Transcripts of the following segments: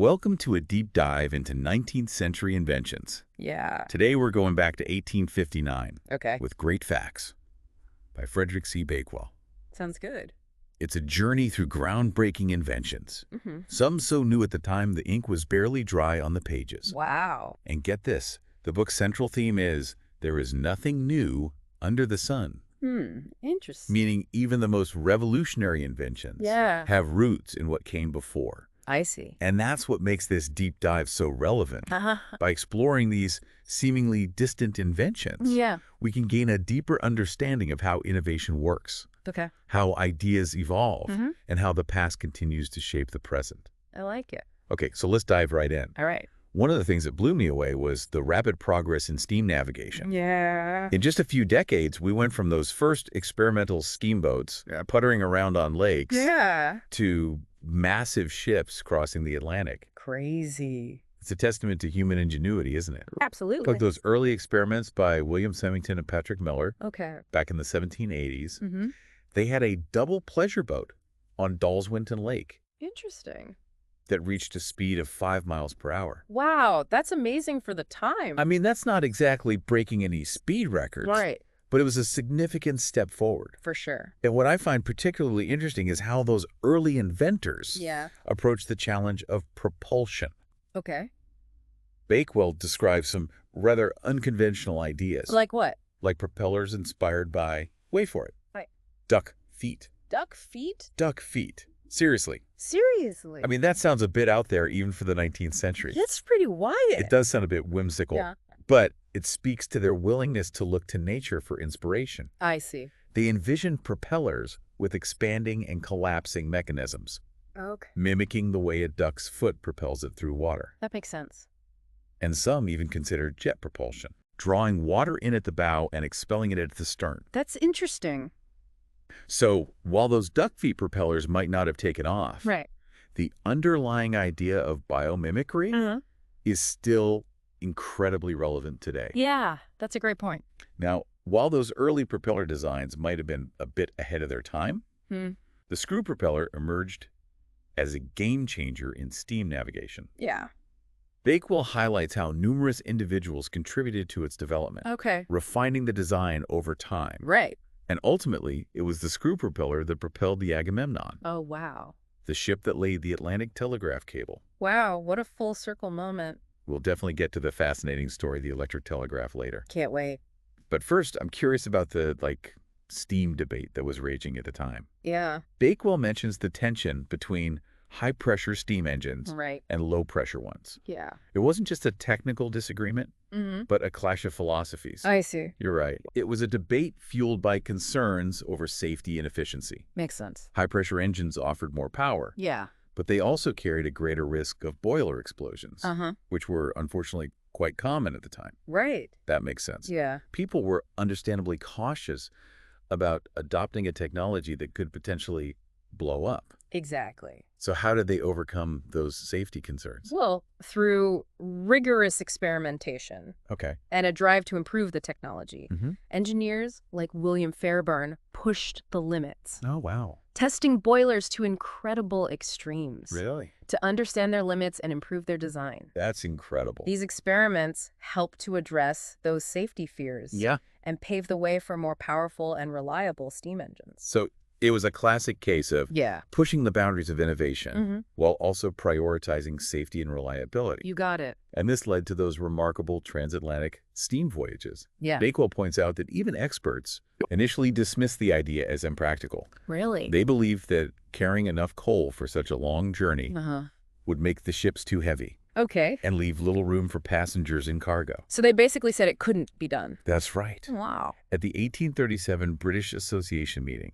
Welcome to a deep dive into 19th century inventions. Yeah. Today we're going back to 1859 Okay. with Great Facts by Frederick C. Bakewell. Sounds good. It's a journey through groundbreaking inventions. Mm-hmm. Some so new at the time the ink was barely dry on the pages. Wow. And get this, the book's central theme is, there is nothing new under the sun. Interesting. Meaning even the most revolutionary inventions have roots in what came before. I see. And that's what makes this deep dive so relevant. By exploring these seemingly distant inventions, we can gain a deeper understanding of how innovation works, how ideas evolve, and how the past continues to shape the present. I like it. Okay, so let's dive right in. All right. One of the things that blew me away was the rapid progress in steam navigation. Yeah. In just a few decades, we went from those first experimental steamboats puttering around on lakes to massive ships crossing the Atlantic. Crazy. It's a testament to human ingenuity, isn't it? Absolutely. Like those early experiments by William Symington and Patrick Miller back in the 1780s. They had a double pleasure boat on Dalswinton Lake Interesting. that reached a speed of 5 miles per hour. Wow, that's amazing for the time. I mean, that's not exactly breaking any speed records. Right. But it was a significant step forward. For sure. And what I find particularly interesting is how those early inventors approached the challenge of propulsion. Okay. Bakewell describes some rather unconventional ideas. Like what? Like propellers inspired by, wait for it, duck feet. Duck feet? Duck feet. Seriously. Seriously? I mean, that sounds a bit out there even for the 19th century. That's pretty wild. It does sound a bit whimsical. Yeah. But it speaks to their willingness to look to nature for inspiration. I see. They envisioned propellers with expanding and collapsing mechanisms, mimicking the way a duck's foot propels it through water. That makes sense. And some even considered jet propulsion, drawing water in at the bow and expelling it at the stern. That's interesting. So while those duck feet propellers might not have taken off, the underlying idea of biomimicry is still incredibly relevant today. Yeah, that's a great point. Now, while those early propeller designs might have been a bit ahead of their time, the screw propeller emerged as a game changer in steam navigation. Yeah. Bakewell highlights how numerous individuals contributed to its development, refining the design over time. Right. And ultimately, it was the screw propeller that propelled the Agamemnon. Oh, wow. The ship that laid the Atlantic telegraph cable. Wow, what a full circle moment. We'll definitely get to the fascinating story of the electric telegraph later. Can't wait. But first, I'm curious about the, steam debate that was raging at the time. Yeah. Bakewell mentions the tension between high-pressure steam engines and low-pressure ones. Yeah. It wasn't just a technical disagreement, but a clash of philosophies. I see. You're right. It was a debate fueled by concerns over safety and efficiency. Makes sense. High-pressure engines offered more power. Yeah. But they also carried a greater risk of boiler explosions, which were unfortunately quite common at the time. Right. That makes sense. Yeah. People were understandably cautious about adopting a technology that could potentially blow up. Exactly. So how did they overcome those safety concerns? Well, through rigorous experimentation and a drive to improve the technology, engineers like William Fairbairn pushed the limits. Oh, wow. Testing boilers to incredible extremes. Really? To understand their limits and improve their design. That's incredible. These experiments help to address those safety fears and pave the way for more powerful and reliable steam engines. So it was a classic case of pushing the boundaries of innovation while also prioritizing safety and reliability. You got it. And this led to those remarkable transatlantic steam voyages. Yeah. Bakewell points out that even experts initially dismissed the idea as impractical. Really? They believed that carrying enough coal for such a long journey would make the ships too heavy. And leave little room for passengers and cargo. So they basically said it couldn't be done. That's right. Wow. At the 1837 British Association meeting,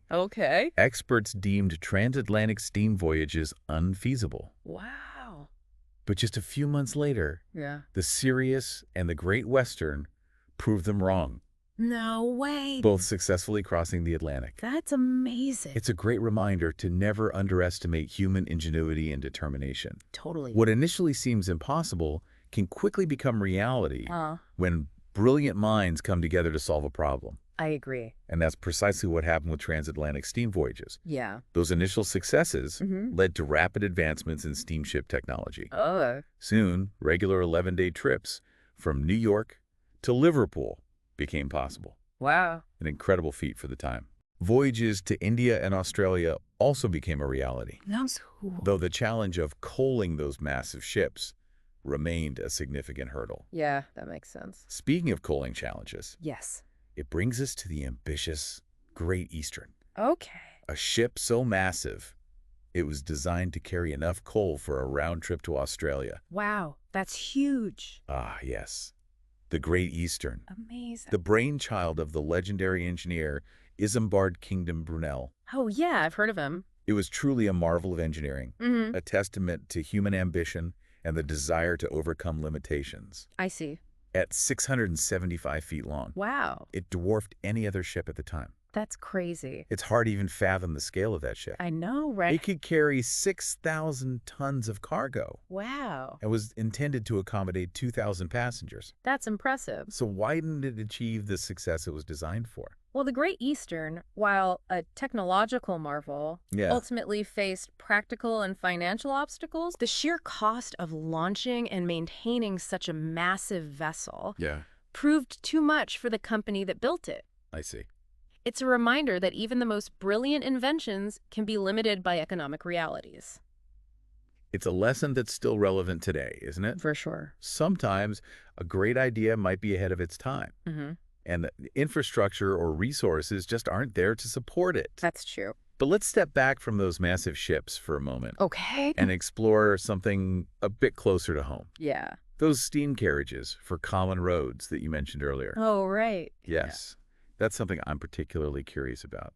experts deemed transatlantic steam voyages unfeasible. Wow. But just a few months later, the Sirius and the Great Western proved them wrong. No way. Both successfully crossing the Atlantic. That's amazing. It's a great reminder to never underestimate human ingenuity and determination. Totally. What initially seems impossible can quickly become reality when brilliant minds come together to solve a problem. I agree. And that's precisely what happened with transatlantic steam voyages. Yeah. Those initial successes led to rapid advancements in steamship technology. Soon, regular 11-day trips from New York to Liverpool became possible. Wow. An incredible feat for the time. Voyages to India and Australia also became a reality. That's cool. Though the challenge of coaling those massive ships remained a significant hurdle. Yeah, that makes sense. Speaking of coaling challenges, yes, it brings us to the ambitious Great Eastern. Okay. A ship so massive, it was designed to carry enough coal for a round trip to Australia. Wow, that's huge. Ah, yes. The Great Eastern. Amazing. The brainchild of the legendary engineer Isambard Kingdom Brunel. Oh, yeah, I've heard of him. It was truly a marvel of engineering, a testament to human ambition and the desire to overcome limitations. I see. At 675 feet long. Wow. It dwarfed any other ship at the time. That's crazy. It's hard to even fathom the scale of that ship. I know, right? It could carry 6,000 tons of cargo. Wow. And was intended to accommodate 2,000 passengers. That's impressive. So why didn't it achieve the success it was designed for? Well, the Great Eastern, while a technological marvel, ultimately faced practical and financial obstacles. The sheer cost of launching and maintaining such a massive vessel proved too much for the company that built it. I see. It's a reminder that even the most brilliant inventions can be limited by economic realities. It's a lesson that's still relevant today, isn't it? For sure. Sometimes a great idea might be ahead of its time. And the infrastructure or resources just aren't there to support it. That's true. But let's step back from those massive ships for a moment. Okay. And explore something a bit closer to home. Yeah. Those steam carriages for common roads that you mentioned earlier. Oh, right. Yes. Yeah. That's something I'm particularly curious about.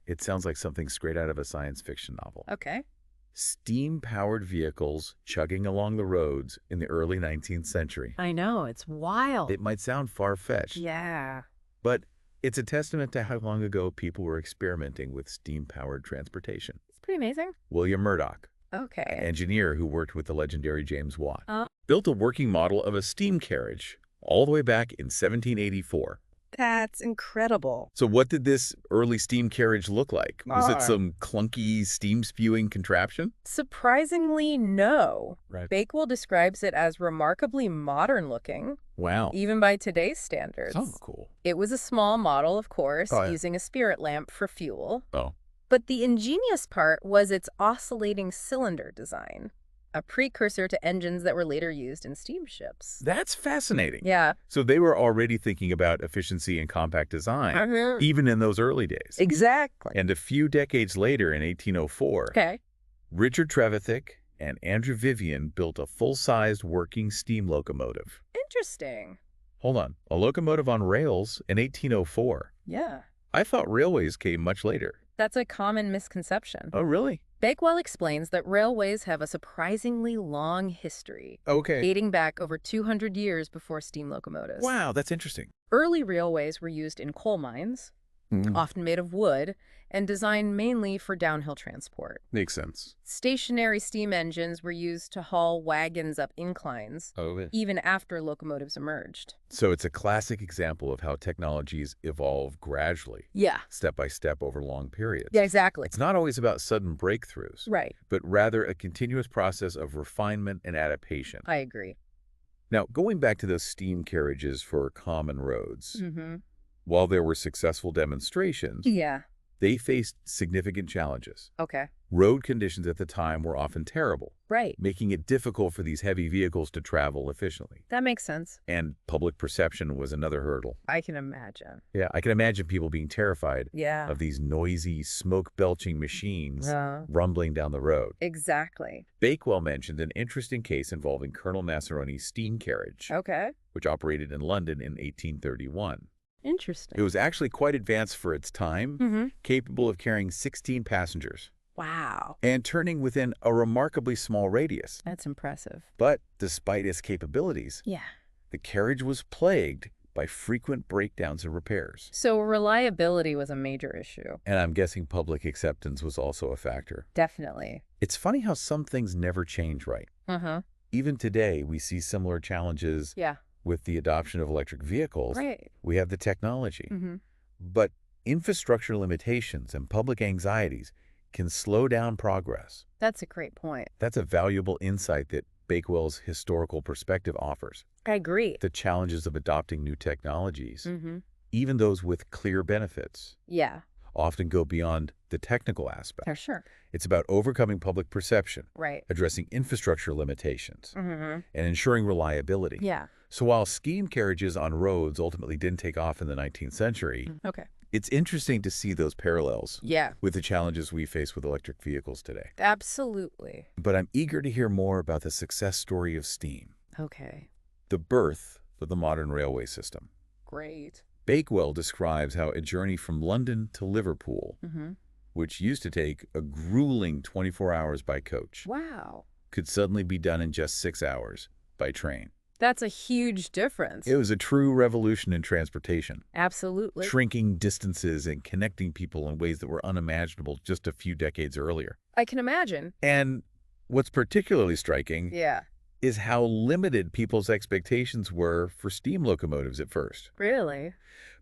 It sounds like something straight out of a science fiction novel. Okay. Steam-powered vehicles chugging along the roads in the early 19th century. I know, it's wild. It might sound far-fetched. Yeah. But it's a testament to how long ago people were experimenting with steam-powered transportation. It's pretty amazing. William Murdoch, an Okay. engineer who worked with the legendary James Watt, built a working model of a steam carriage all the way back in 1784. That's incredible. So what did this early steam carriage look like? Was it some clunky steam-spewing contraption? Surprisingly, no. Right. Bakewell describes it as remarkably modern-looking, Wow. even by today's standards. Oh, cool. It was a small model, of course, using a spirit lamp for fuel. Oh. But the ingenious part was its oscillating cylinder design, a precursor to engines that were later used in steamships. That's fascinating. Yeah. So they were already thinking about efficiency and compact design, even in those early days. Exactly. And a few decades later, in 1804, Richard Trevithick and Andrew Vivian built a full-sized working steam locomotive. Interesting. Hold on. A locomotive on rails in 1804? Yeah. I thought railways came much later. That's a common misconception. Oh, really? Bakewell explains that railways have a surprisingly long history, dating back over 200 years before steam locomotives. Wow, that's interesting. Early railways were used in coal mines, often made of wood, and designed mainly for downhill transport. Makes sense. Stationary steam engines were used to haul wagons up inclines, even after locomotives emerged. So it's a classic example of how technologies evolve gradually, step by step over long periods. Yeah, exactly. It's not always about sudden breakthroughs, but rather a continuous process of refinement and adaptation. I agree. Now, going back to those steam carriages for common roads, while there were successful demonstrations, they faced significant challenges. Road conditions at the time were often terrible, making it difficult for these heavy vehicles to travel efficiently. That makes sense. And public perception was another hurdle. I can imagine. Yeah, I can imagine people being terrified of these noisy, smoke-belching machines rumbling down the road. Exactly. Bakewell mentioned an interesting case involving Colonel Nasseroni's steam carriage, which operated in London in 1831. Interesting. It was actually quite advanced for its time, capable of carrying 16 passengers. Wow. And turning within a remarkably small radius. That's impressive. But despite its capabilities, the carriage was plagued by frequent breakdowns and repairs. So reliability was a major issue. And I'm guessing public acceptance was also a factor. Definitely. It's funny how some things never change right. Even today, we see similar challenges with the adoption of electric vehicles. We have the technology. But infrastructure limitations and public anxieties can slow down progress. That's a great point. That's a valuable insight that Bakewell's historical perspective offers. I agree. The challenges of adopting new technologies, even those with clear benefits, Yeah, often go beyond the technical aspect. for sure. It's about overcoming public perception, Right. addressing infrastructure limitations, and ensuring reliability. Yeah. So while steam carriages on roads ultimately didn't take off in the 19th century, Okay. it's interesting to see those parallels Yeah. with the challenges we face with electric vehicles today. Absolutely. But I'm eager to hear more about the success story of steam, Okay. the birth of the modern railway system. Great. Bakewell describes how a journey from London to Liverpool, which used to take a grueling 24 hours by coach, Wow. could suddenly be done in just 6 hours by train. That's a huge difference. It was a true revolution in transportation, Absolutely. shrinking distances and connecting people in ways that were unimaginable just a few decades earlier. I can imagine. And what's particularly striking Yeah. is how limited people's expectations were for steam locomotives at first. Really?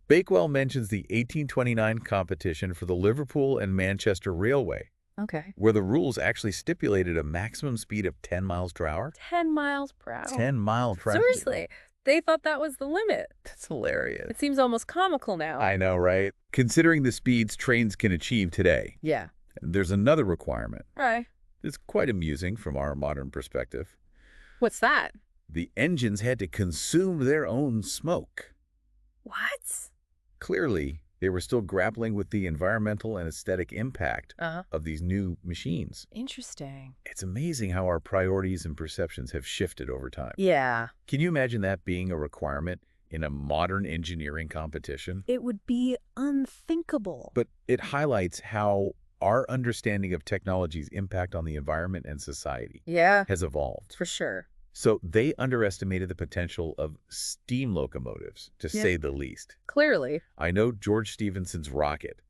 Bakewell mentions the 1829 competition for the Liverpool and Manchester Railway, Okay. where the rules actually stipulated a maximum speed of 10 miles per hour. 10 miles per hour. 10 miles per hour. Seriously. They thought that was the limit. That's hilarious. It seems almost comical now. I know, right? Considering the speeds trains can achieve today, Yeah. there's another requirement. Right. It's quite amusing from our modern perspective. What's that? The engines had to consume their own smoke. What? Clearly, they were still grappling with the environmental and aesthetic impact of these new machines. Interesting. It's amazing how our priorities and perceptions have shifted over time. Yeah. Can you imagine that being a requirement in a modern engineering competition? It would be unthinkable. But it highlights how our understanding of technology's impact on the environment and society has evolved. For sure. So they underestimated the potential of steam locomotives, to say the least. Clearly. I know George Stephenson's rocket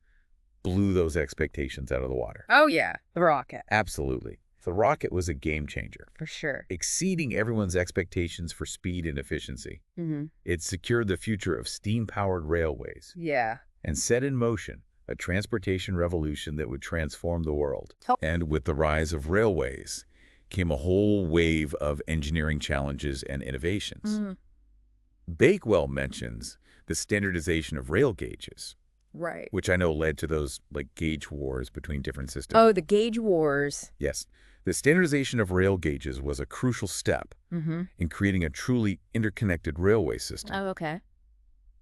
blew those expectations out of the water. Oh, yeah. The rocket. Absolutely. The rocket was a game changer, For sure. exceeding everyone's expectations for speed and efficiency. It secured the future of steam-powered railways Yeah. and set in motion a transportation revolution that would transform the world. And with the rise of railways came a whole wave of engineering challenges and innovations. Bakewell mentions the standardization of rail gauges, Right. which I know led to those gauge wars between different systems. Oh, the gauge wars. Yes, the standardization of rail gauges was a crucial step in creating a truly interconnected railway system. Oh, okay.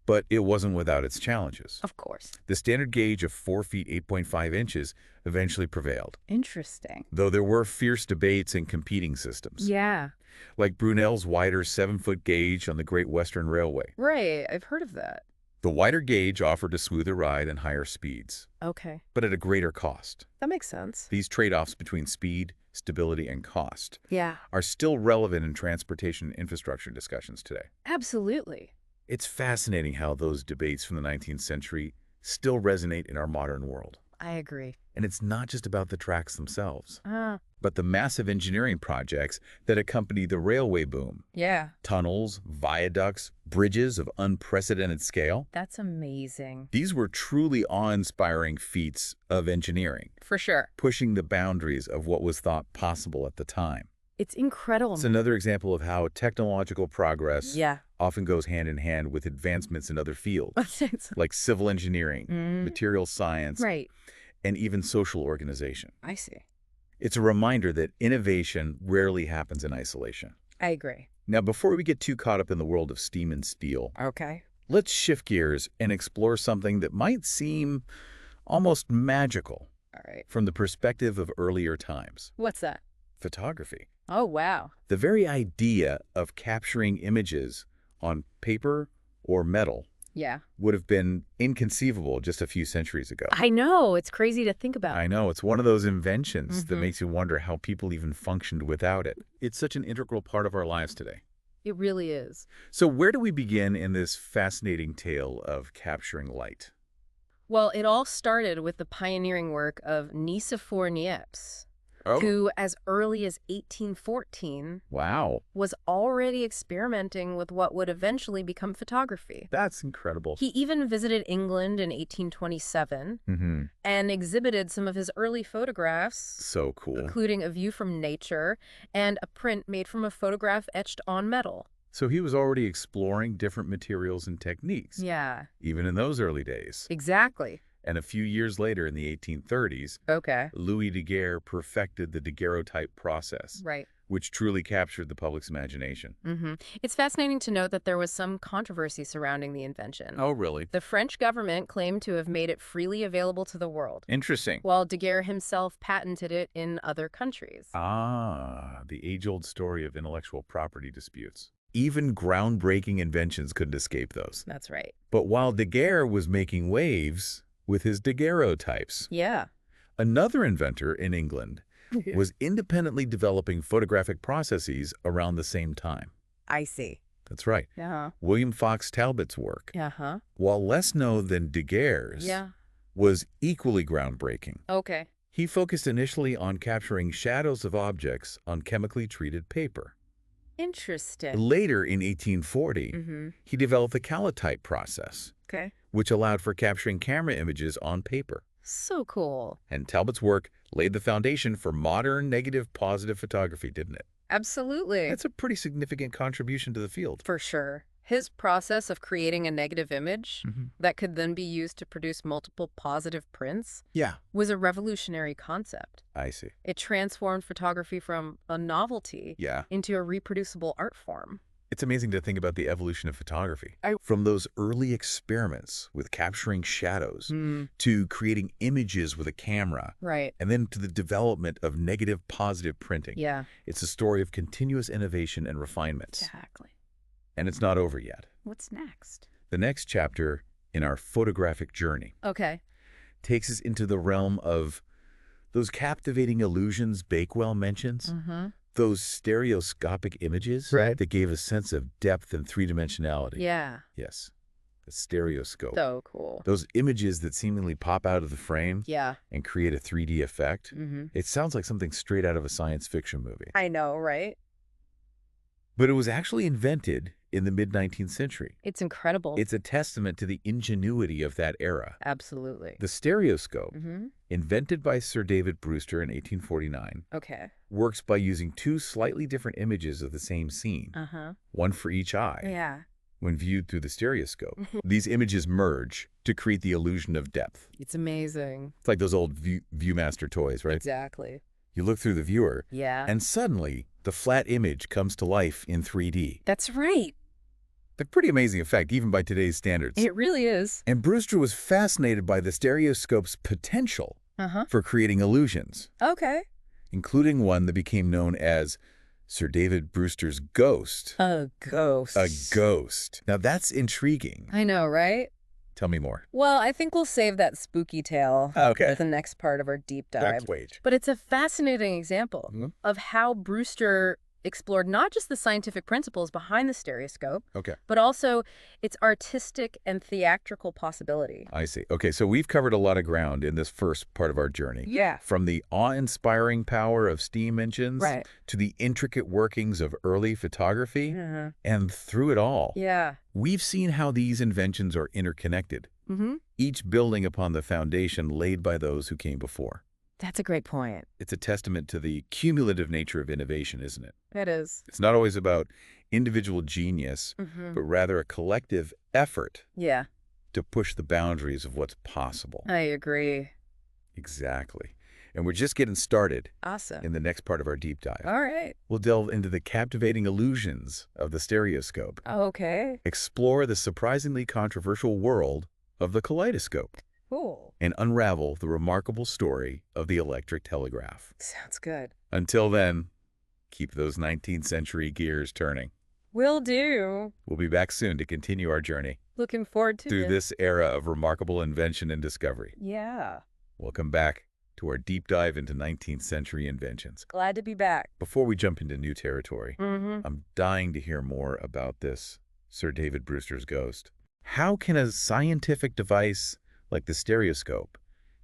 But it wasn't without its challenges. Of course. The standard gauge of 4 feet 8.5 inches eventually prevailed, Interesting. though there were fierce debates and competing systems. Yeah. Like Brunel's wider 7-foot gauge on the Great Western Railway. Right. I've heard of that. The wider gauge offered a smoother ride and higher speeds, Okay. but at a greater cost. That makes sense. These trade-offs between speed, stability, and cost Yeah. are still relevant in transportation infrastructure discussions today. Absolutely. It's fascinating how those debates from the 19th century still resonate in our modern world. I agree. And it's not just about the tracks themselves, Ah. but the massive engineering projects that accompany the railway boom. Yeah. Tunnels, viaducts, bridges of unprecedented scale. That's amazing. These were truly awe-inspiring feats of engineering, For sure. pushing the boundaries of what was thought possible at the time. It's incredible. It's another example of how technological progress Yeah. often goes hand in hand with advancements in other fields, like civil engineering, material science, Right. and even social organization. I see. It's a reminder that innovation rarely happens in isolation. I agree. Now, before we get too caught up in the world of steam and steel, Okay. let's shift gears and explore something that might seem almost magical All right. from the perspective of earlier times: What's that? photography. Oh, wow. The very idea of capturing images on paper or metal Yeah. would have been inconceivable just a few centuries ago. I know. It's crazy to think about. I know. It's one of those inventions that makes you wonder how people even functioned without it. It's such an integral part of our lives today. It really is. So where do we begin in this fascinating tale of capturing light? Well, it all started with the pioneering work of Nicephore Niepce. who, as early as 1814, was already experimenting with what would eventually become photography. That's incredible. He even visited England in 1827 and exhibited some of his early photographs. So cool. Including a view from nature and a print made from a photograph etched on metal. So he was already exploring different materials and techniques. Yeah. Even in those early days. Exactly. And a few years later, in the 1830s, Louis Daguerre perfected the daguerreotype process, which truly captured the public's imagination. It's fascinating to note that there was some controversy surrounding the invention. Oh, really? The French government claimed to have made it freely available to the world. Interesting. While Daguerre himself patented it in other countries. Ah, the age-old story of intellectual property disputes. Even groundbreaking inventions couldn't escape those. That's right. But while Daguerre was making waves with his daguerreotypes, another inventor in England was independently developing photographic processes around the same time. I see. That's right. William Fox Talbot's work, while less known than Daguerre's, was equally groundbreaking. He focused initially on capturing shadows of objects on chemically treated paper. Interesting. Later, in 1840, he developed the kaleidoscope process, which allowed for capturing camera images on paper. So cool. And Talbot's work laid the foundation for modern negative-positive photography, didn't it? Absolutely. That's a pretty significant contribution to the field. For sure. His process of creating a negative image that could then be used to produce multiple positive prints was a revolutionary concept. I see. It transformed photography from a novelty into a reproducible art form. It's amazing to think about the evolution of photography. From those early experiments with capturing shadows to creating images with a camera, and then to the development of negative-positive printing. It's a story of continuous innovation and refinement. Exactly. And it's not over yet. What's next? The next chapter in our photographic journey takes us into the realm of those captivating illusions Bakewell mentions, those stereoscopic images that gave a sense of depth and three-dimensionality. Yes, the stereoscope. So cool. Those images that seemingly pop out of the frame and create a 3D effect. It sounds like something straight out of a science fiction movie. I know, right? But it was actually invented in the mid-19th century. It's incredible. It's a testament to the ingenuity of that era. Absolutely. The stereoscope, invented by Sir David Brewster in 1849, works by using two slightly different images of the same scene, one for each eye. When viewed through the stereoscope, these images merge to create the illusion of depth. It's amazing. It's like those old Viewmaster toys, right? Exactly. You look through the viewer, and suddenly the flat image comes to life in 3D. That's right. A pretty amazing effect, even by today's standards. It really is. And Brewster was fascinated by the stereoscope's potential for creating illusions. Including one that became known as Sir David Brewster's ghost. A ghost. A ghost. Now that's intriguing. I know, right? Tell me more. Well, I think we'll save that spooky tale for the next part of our deep dive. But it's a fascinating example of how Brewster explored not just the scientific principles behind the stereoscope, but also its artistic and theatrical possibility. I see. Okay, so we've covered a lot of ground in this first part of our journey. From the awe-inspiring power of steam engines to the intricate workings of early photography, and through it all, we've seen how these inventions are interconnected, each building upon the foundation laid by those who came before. That's a great point. It's a testament to the cumulative nature of innovation, isn't it? It is. It's not always about individual genius, but rather a collective effort to push the boundaries of what's possible. I agree. Exactly. And we're just getting started in the next part of our deep dive. All right. We'll delve into the captivating illusions of the stereoscope. Explore the surprisingly controversial world of the kaleidoscope. And unravel the remarkable story of the electric telegraph. Sounds good. Until then, keep those 19th century gears turning. Will do. We'll be back soon to continue our journey. Looking forward to through this era of remarkable invention and discovery. Welcome back to our deep dive into 19th century inventions. Glad to be back. Before we jump into new territory, I'm dying to hear more about this Sir David Brewster's ghost. How can a scientific device like the stereoscope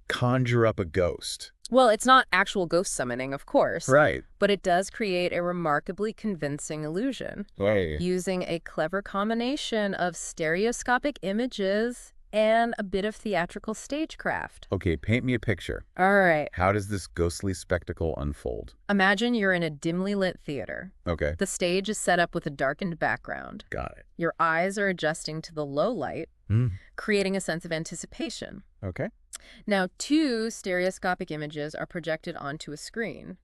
conjure up a ghost? Well, it's not actual ghost summoning, of course. Right. But it does create a remarkably convincing illusion. Right. Using a clever combination of stereoscopic images and a bit of theatrical stagecraft. Okay, paint me a picture. All right. How does this ghostly spectacle unfold? Imagine you're in a dimly lit theater. Okay. The stage is set up with a darkened background. Got it. Your eyes are adjusting to the low light, creating a sense of anticipation. Okay. Now, 2 stereoscopic images are projected onto a screen.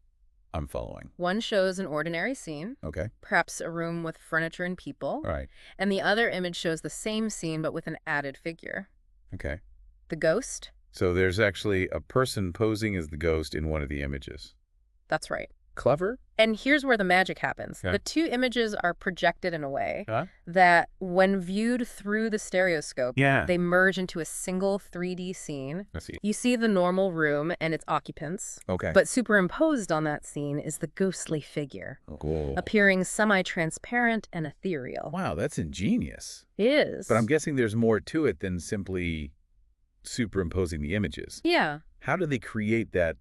I'm following. One shows an ordinary scene, Okay. perhaps a room with furniture and people. All right. And the other image shows the same scene but with an added figure. Okay. The ghost? So there's actually a person posing as the ghost in one of the images. That's right. Clever? And here's where the magic happens. Okay. The 2 images are projected in a way that when viewed through the stereoscope, they merge into a single 3D scene. I see. You see the normal room and its occupants. Okay. But superimposed on that scene is the ghostly figure, Cool. appearing semi-transparent and ethereal. Wow, that's ingenious. It is. But I'm guessing there's more to it than simply superimposing the images. Yeah. How do they create that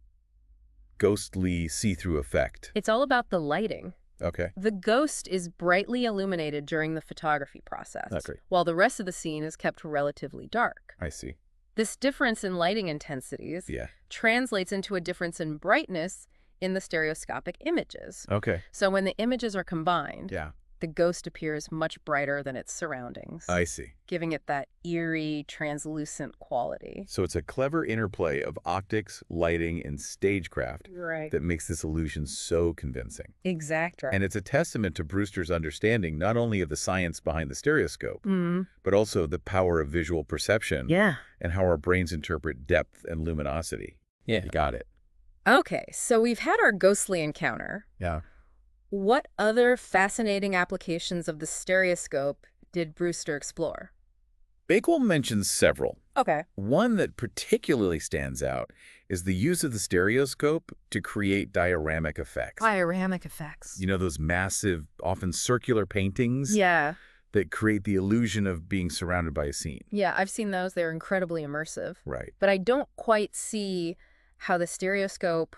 ghostly see-through effect? It's all about the lighting. Okay. The ghost is brightly illuminated during the photography process, Okay. while the rest of the scene is kept relatively dark. I see. This difference in lighting intensities translates into a difference in brightness in the stereoscopic images. Okay. So when the images are combined, Yeah. the ghost appears much brighter than its surroundings, I see. giving it that eerie, translucent quality. So it's a clever interplay of optics, lighting, and stagecraft that makes this illusion so convincing. Exactly. And it's a testament to Brewster's understanding not only of the science behind the stereoscope, but also the power of visual perception and how our brains interpret depth and luminosity. Yeah. You got it. Okay, so we've had our ghostly encounter. Yeah. What other fascinating applications of the stereoscope did Brewster explore? Bakewell mentions several. Okay. One that particularly stands out is the use of the stereoscope to create dioramic effects. Dioramic effects. You know, those massive, often circular paintings? Yeah. That create the illusion of being surrounded by a scene. Yeah, I've seen those. They're incredibly immersive. Right. But I don't quite see how the stereoscope,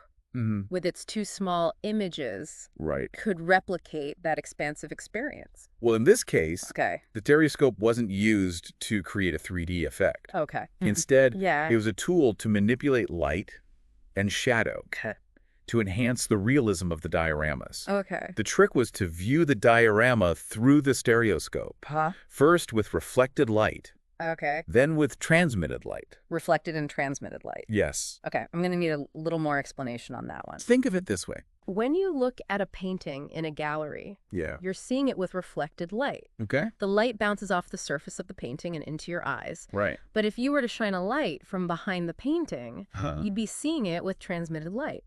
with its 2 small images, could replicate that expansive experience. Well, in this case, the stereoscope wasn't used to create a 3D effect. Okay. Instead, it was a tool to manipulate light and shadow to enhance the realism of the dioramas. Okay. The trick was to view the diorama through the stereoscope, first with reflected light, Okay. then with transmitted light. Reflected and transmitted light. Yes. Okay, I'm going to need a little more explanation on that one. Think of it this way. When you look at a painting in a gallery, you're seeing it with reflected light. Okay. The light bounces off the surface of the painting and into your eyes. Right. But if you were to shine a light from behind the painting, you'd be seeing it with transmitted light.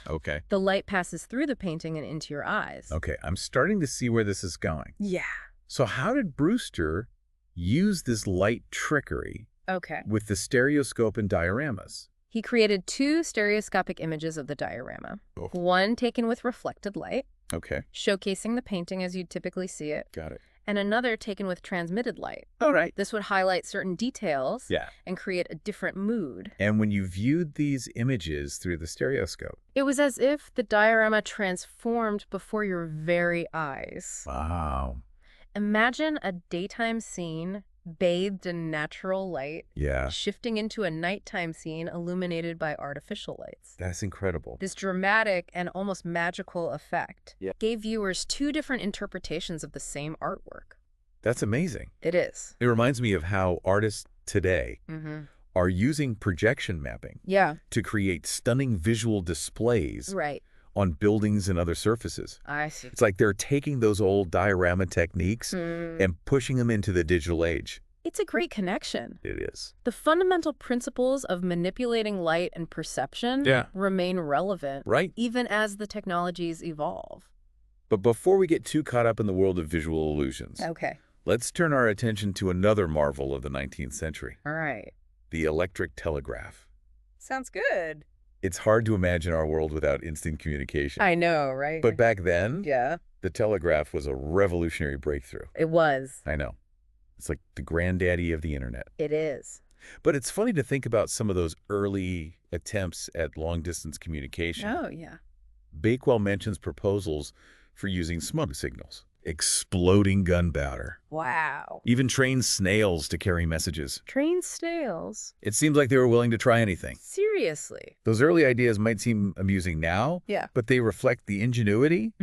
Okay. The light passes through the painting and into your eyes. Okay, I'm starting to see where this is going. Yeah. So how did Brewster use this light trickery with the stereoscope and dioramas? He created 2 stereoscopic images of the diorama. One taken with reflected light, showcasing the painting as you'd typically see it. Got it. And another taken with transmitted light. All right. This would highlight certain details and create a different mood. And when you viewed these images through the stereoscope? It was as if the diorama transformed before your very eyes. Wow. Imagine a daytime scene bathed in natural light, shifting into a nighttime scene illuminated by artificial lights. That's incredible. This dramatic and almost magical effect gave viewers 2 different interpretations of the same artwork. That's amazing. It is. It reminds me of how artists today are using projection mapping to create stunning visual displays on buildings and other surfaces. I see. It's like they're taking those old diorama techniques and pushing them into the digital age. It's a great connection. It is. The fundamental principles of manipulating light and perception remain relevant, even as the technologies evolve. But before we get too caught up in the world of visual illusions, let's turn our attention to another marvel of the 19th century. All right. The electric telegraph. Sounds good. It's hard to imagine our world without instant communication. I know, right? But back then, the telegraph was a revolutionary breakthrough. It was. I know. It's like the granddaddy of the internet. It is. But it's funny to think about some of those early attempts at long-distance communication. Oh, yeah. Bakewell mentions proposals for using smoke signals, exploding gunpowder. Wow. Even trained snails to carry messages. Trained snails? It seems like they were willing to try anything. Seriously? Those early ideas might seem amusing now, but they reflect the ingenuity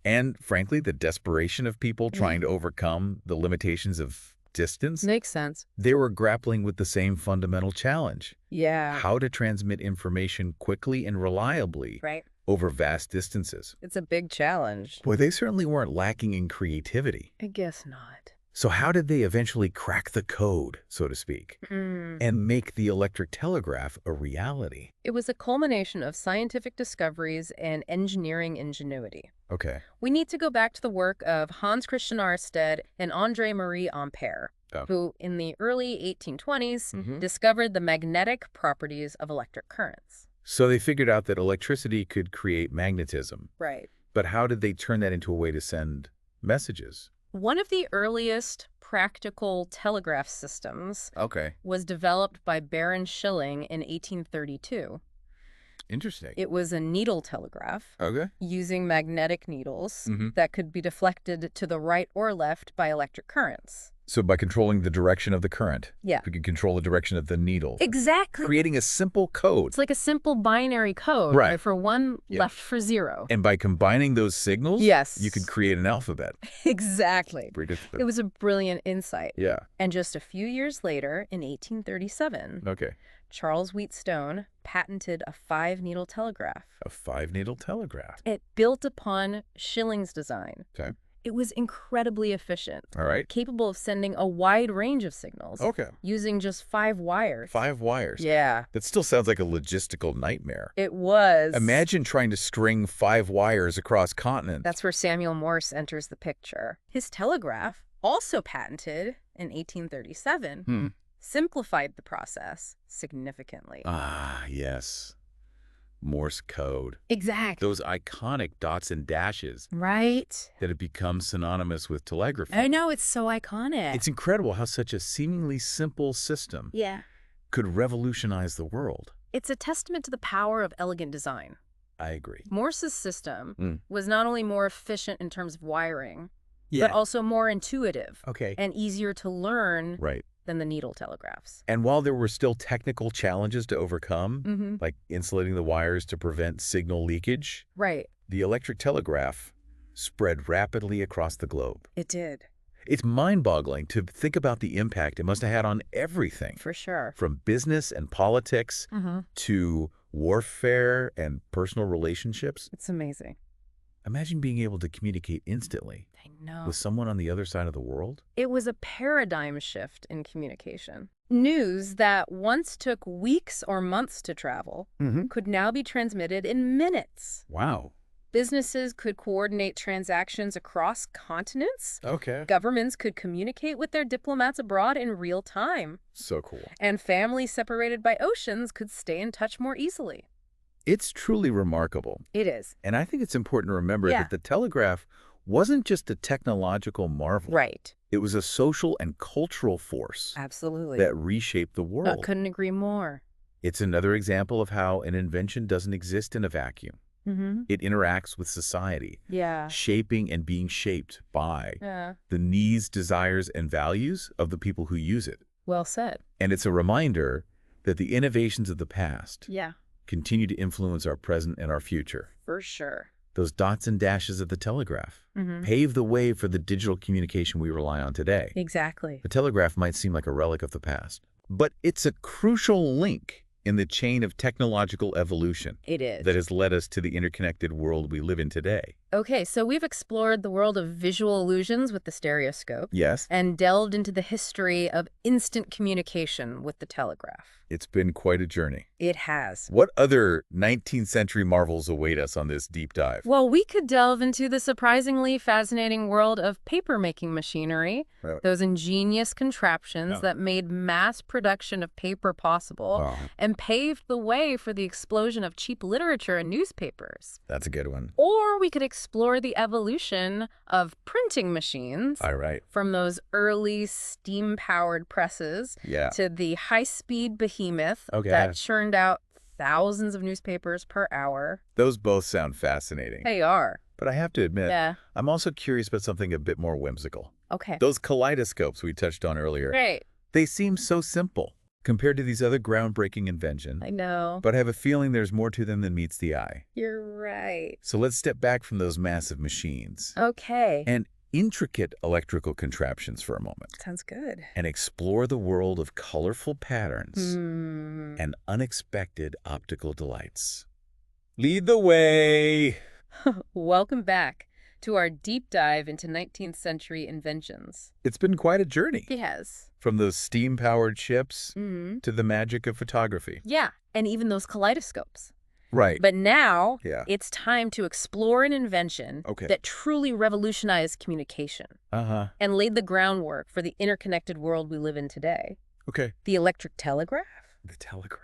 and, frankly, the desperation of people trying to overcome the limitations of distance. Makes sense. They were grappling with the same fundamental challenge. Yeah. How to transmit information quickly and reliably over vast distances. It's a big challenge. Boy, they certainly weren't lacking in creativity. I guess not. So how did they eventually crack the code, so to speak, and make the electric telegraph a reality? It was a culmination of scientific discoveries and engineering ingenuity. Okay. We need to go back to the work of Hans Christian Ørsted and André-Marie Ampère, who in the early 1820s discovered the magnetic properties of electric currents. So they figured out that electricity could create magnetism. Right. But how did they turn that into a way to send messages? One of the earliest practical telegraph systems was developed by Baron Schilling in 1832. Interesting. It was a needle telegraph using magnetic needles that could be deflected to the right or left by electric currents. So by controlling the direction of the current, we could control the direction of the needle. Exactly. Creating a simple code. It's like a simple binary code. Right for one, left for zero. And by combining those signals, you could create an alphabet. Exactly. It was a brilliant insight. Yeah. And just a few years later, in 1837, Charles Wheatstone patented a 5-needle telegraph. A 5-needle telegraph. It built upon Schilling's design. Okay. It was incredibly efficient. All right. Capable of sending a wide range of signals. Okay. Using just 5 wires. 5 wires. Yeah. That still sounds like a logistical nightmare. It was. Imagine trying to string 5 wires across continents. That's where Samuel Morse enters the picture. His telegraph, also patented in 1837, simplified the process significantly. Ah, yes. Morse code. Exactly. Those iconic dots and dashes. Right. That have become synonymous with telegraphy. I know, it's so iconic. It's incredible how such a seemingly simple system could revolutionize the world. It's a testament to the power of elegant design. I agree. Morse's system was not only more efficient in terms of wiring, but also more intuitive and easier to learn than the needle telegraphs. And while there were still technical challenges to overcome, like insulating the wires to prevent signal leakage, the electric telegraph spread rapidly across the globe. It did. It's mind-boggling to think about the impact it must have had on everything. For sure. From business and politics to warfare and personal relationships. It's amazing. Imagine being able to communicate instantly with someone on the other side of the world. It was a paradigm shift in communication. News that once took weeks or months to travel could now be transmitted in minutes. Wow. Businesses could coordinate transactions across continents. Governments could communicate with their diplomats abroad in real time. So cool. And families separated by oceans could stay in touch more easily. It's truly remarkable. It is. And I think it's important to remember that the telegraph wasn't just a technological marvel. Right. It was a social and cultural force. Absolutely. That reshaped the world. Couldn't agree more. It's another example of how an invention doesn't exist in a vacuum. It interacts with society. Shaping and being shaped by the needs, desires, and values of the people who use it. Well said. And it's a reminder that the innovations of the past continue to influence our present and our future. For sure. Those dots and dashes of the telegraph pave the way for the digital communication we rely on today. Exactly. The telegraph might seem like a relic of the past, but it's a crucial link in the chain of technological evolution. It is. That has led us to the interconnected world we live in today. Okay, so we've explored the world of visual illusions with the stereoscope. Yes. And delved into the history of instant communication with the telegraph. It's been quite a journey. It has. What other 19th century marvels await us on this deep dive? Well, we could delve into the surprisingly fascinating world of paper-making machinery, those ingenious contraptions that made mass production of paper possible and paved the way for the explosion of cheap literature and newspapers. That's a good one. Or we could explore explore the evolution of printing machines. All right. From those early steam-powered presses to the high-speed behemoth that churned out thousands of newspapers per hour. Those both sound fascinating. They are. But I have to admit, I'm also curious about something a bit more whimsical. Okay. Those kaleidoscopes we touched on earlier. Right. They seem so simple compared to these other groundbreaking inventions. I know. But I have a feeling there's more to them than meets the eye. You're right. So let's step back from those massive machines. Okay. And intricate electrical contraptions for a moment. Sounds good. And explore the world of colorful patterns and unexpected optical delights. Lead the way! Welcome back to our deep dive into 19th century inventions. It's been quite a journey. It has. From those steam-powered ships to the magic of photography. Yeah, and even those kaleidoscopes. Right. But now, it's time to explore an invention that truly revolutionized communication and laid the groundwork for the interconnected world we live in today. Okay. The electric telegraph? The telegraph.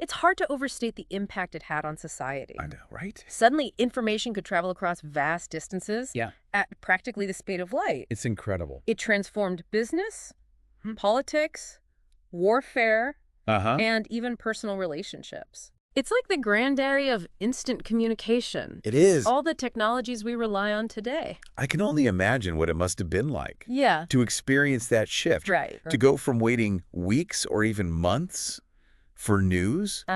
It's hard to overstate the impact it had on society. I know, right? Suddenly, information could travel across vast distances at practically the speed of light. It's incredible. It transformed business, politics, warfare, and even personal relationships. It's like the granddaddy of instant communication. It is. All the technologies we rely on today. I can only imagine what it must have been like. Yeah. To experience that shift. Right. To go from waiting weeks or even months for news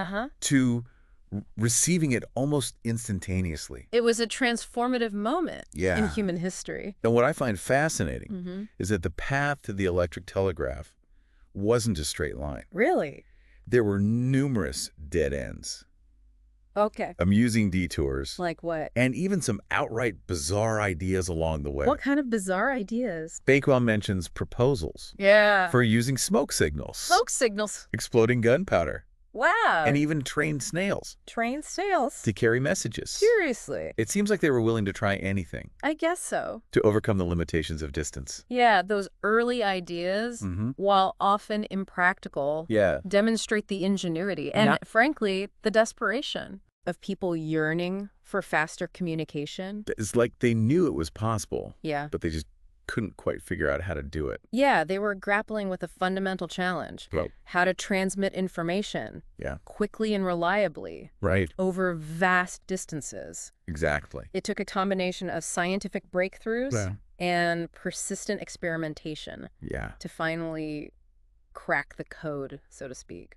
to receiving it almost instantaneously. It was a transformative moment in human history. And what I find fascinating is that the path to the electric telegraph wasn't a straight line. Really? There were numerous dead ends. Okay. Amusing detours. Like what? And even some outright bizarre ideas along the way. What kind of bizarre ideas? Bakewell mentions proposals. Yeah. For using smoke signals. Smoke signals. Exploding gunpowder. Wow. And even trained snails. Trained snails? To carry messages. Seriously? It seems like they were willing to try anything. I guess so. To overcome the limitations of distance. Yeah, those early ideas, while often impractical, demonstrate the ingenuity and, frankly, the desperation of people yearning for faster communication. It's like they knew it was possible. Yeah. But they just couldn't quite figure out how to do it. Yeah, they were grappling with a fundamental challenge. Right. How to transmit information quickly and reliably over vast distances. Exactly. It took a combination of scientific breakthroughs and persistent experimentation to finally crack the code, so to speak.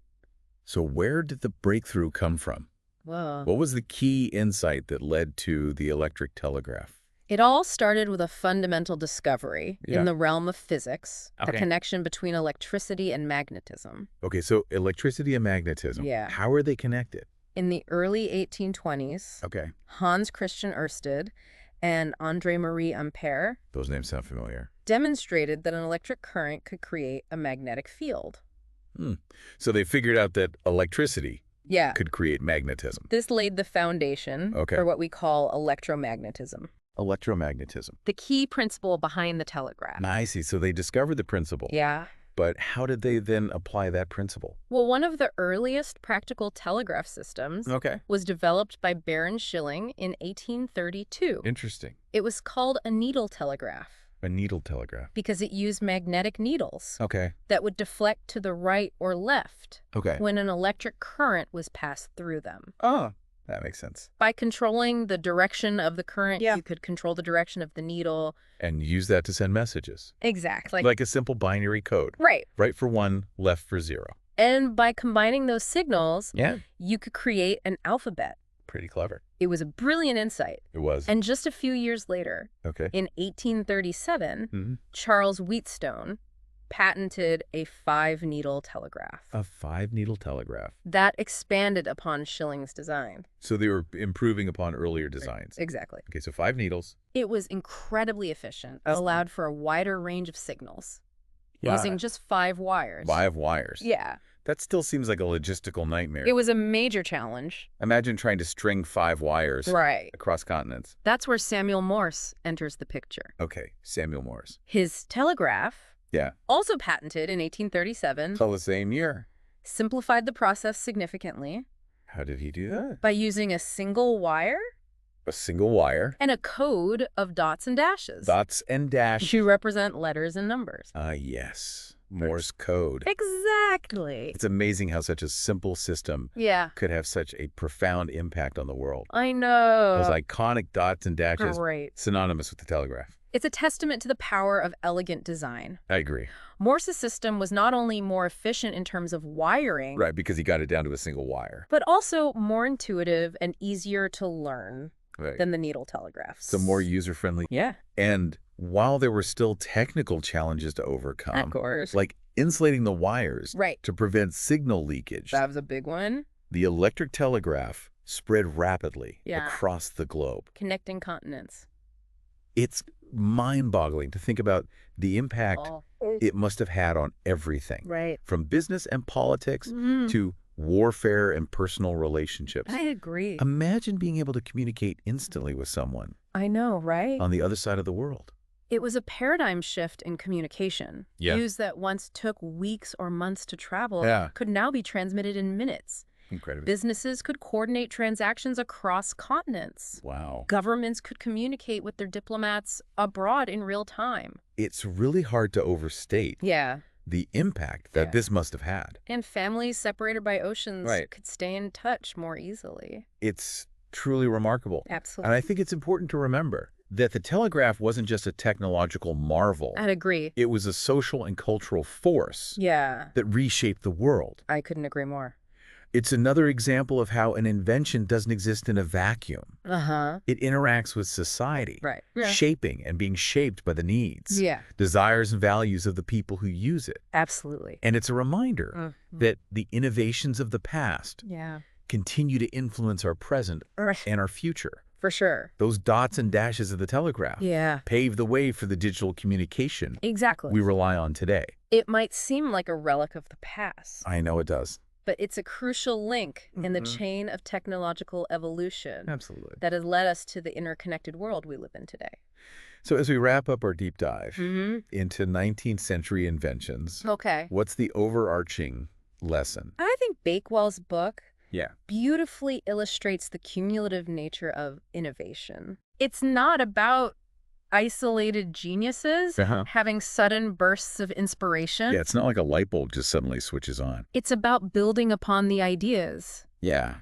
So where did the breakthrough come from? Whoa. What was the key insight that led to the electric telegraph? It all started with a fundamental discovery in the realm of physics, the connection between electricity and magnetism. Okay, so electricity and magnetism. Yeah. How are they connected? In the early 1820s, Hans Christian Ørsted and André Marie Ampère, those names sound familiar, demonstrated that an electric current could create a magnetic field. So they figured out that electricity could create magnetism. This laid the foundation for what we call electromagnetism. Electromagnetism. The key principle behind the telegraph. I see. So they discovered the principle. Yeah. But how did they then apply that principle? Well, one of the earliest practical telegraph systems was developed by Baron Schilling in 1832. Interesting. It was called a needle telegraph. A needle telegraph. Because it used magnetic needles that would deflect to the right or left when an electric current was passed through them. Oh, that makes sense. By controlling the direction of the current, you could control the direction of the needle. And use that to send messages. Exactly. Like a simple binary code. Right. Right for 1, left for 0. And by combining those signals, you could create an alphabet. Pretty clever. It was a brilliant insight. It was. And just a few years later, in 1837, Charles Wheatstone patented a 5-needle telegraph. A 5-needle telegraph. That expanded upon Schilling's design. So they were improving upon earlier designs. Exactly. Okay, so 5 needles. It was incredibly efficient. Allowed for a wider range of signals. Using just 5 wires. 5 wires. Yeah. That still seems like a logistical nightmare. It was a major challenge. Imagine trying to string 5 wires across continents. That's where Samuel Morse enters the picture. Okay, Samuel Morse. His telegraph, also patented in 1837. So the same year. Simplified the process significantly. How did he do that? By using a single wire A single wire. And a code of dots and dashes. Dots and dash. To represent letters and numbers. Yes. Morse code. Exactly. It's amazing how such a simple system could have such a profound impact on the world. I know. Those iconic dots and dashes, Great. synonymous with the telegraph. It's a testament to the power of elegant design. I agree. Morse's system was not only more efficient in terms of wiring. Right, because he got it down to a single wire. But also more intuitive and easier to learn than the needle telegraphs. So more user-friendly. Yeah. And while there were still technical challenges to overcome, of course, like insulating the wires to prevent signal leakage. That was a big one. The electric telegraph spread rapidly across the globe. Connecting continents. It's mind-boggling to think about the impact it must have had on everything. Right. From business and politics to warfare and personal relationships. I agree. Imagine being able to communicate instantly with someone. I know, right? On the other side of the world. It was a paradigm shift in communication. News that once took weeks or months to travel could now be transmitted in minutes. Incredible. Businesses could coordinate transactions across continents. Wow. Governments could communicate with their diplomats abroad in real time. It's really hard to overstate the impact that this must have had. And families separated by oceans could stay in touch more easily. It's truly remarkable. Absolutely. And I think it's important to remember that the telegraph wasn't just a technological marvel. I'd agree. It was a social and cultural force that reshaped the world. I couldn't agree more. It's another example of how an invention doesn't exist in a vacuum. It interacts with society, shaping and being shaped by the needs, desires and values of the people who use it. Absolutely. And it's a reminder that the innovations of the past continue to influence our present and our future. For sure. Those dots and dashes of the telegraph paved the way for the digital communication we rely on today. It might seem like a relic of the past. I know it does. But it's a crucial link in the chain of technological evolution that has led us to the interconnected world we live in today. So as we wrap up our deep dive into 19th century inventions, what's the overarching lesson? I think Bakewell's book beautifully illustrates the cumulative nature of innovation. It's not about isolated geniuses having sudden bursts of inspiration. Yeah, it's not like a light bulb just suddenly switches on. It's about building upon the ideas,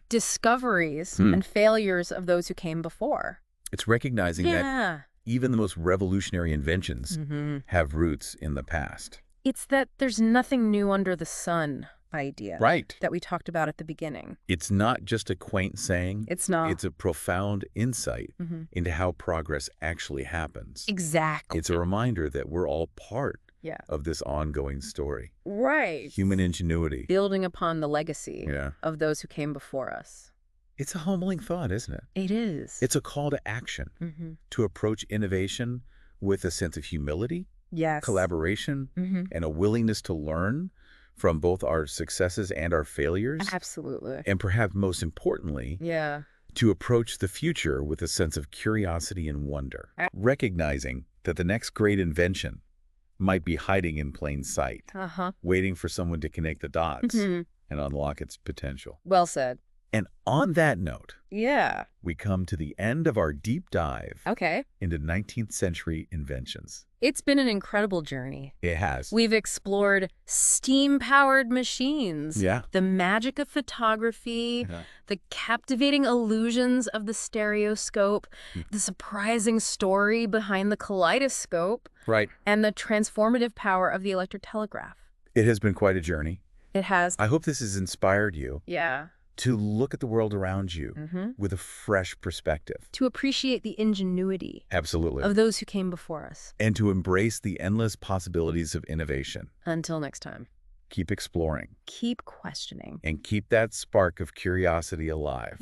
discoveries, and failures of those who came before. It's recognizing that even the most revolutionary inventions have roots in the past. It's that there's nothing new under the sun idea that we talked about at the beginning. It's not just a quaint saying. It's not. It's a profound insight into how progress actually happens. Exactly. It's a reminder that we're all part of this ongoing story. Right. Human ingenuity. Building upon the legacy of those who came before us. It's a humbling thought, isn't it? It is. It's a call to action to approach innovation with a sense of humility, collaboration, and a willingness to learn from both our successes and our failures. Absolutely. And perhaps most importantly, to approach the future with a sense of curiosity and wonder, recognizing that the next great invention might be hiding in plain sight, waiting for someone to connect the dots and unlock its potential. Well said. And on that note, we come to the end of our deep dive into 19th century inventions. It's been an incredible journey. It has. We've explored steam-powered machines, the magic of photography, the captivating illusions of the stereoscope, the surprising story behind the kaleidoscope, and the transformative power of the electric telegraph. It has been quite a journey. It has. I hope this has inspired you. To look at the world around you with a fresh perspective. To appreciate the ingenuity of those who came before us. And to embrace the endless possibilities of innovation. Until next time. Keep exploring. Keep questioning. And keep that spark of curiosity alive.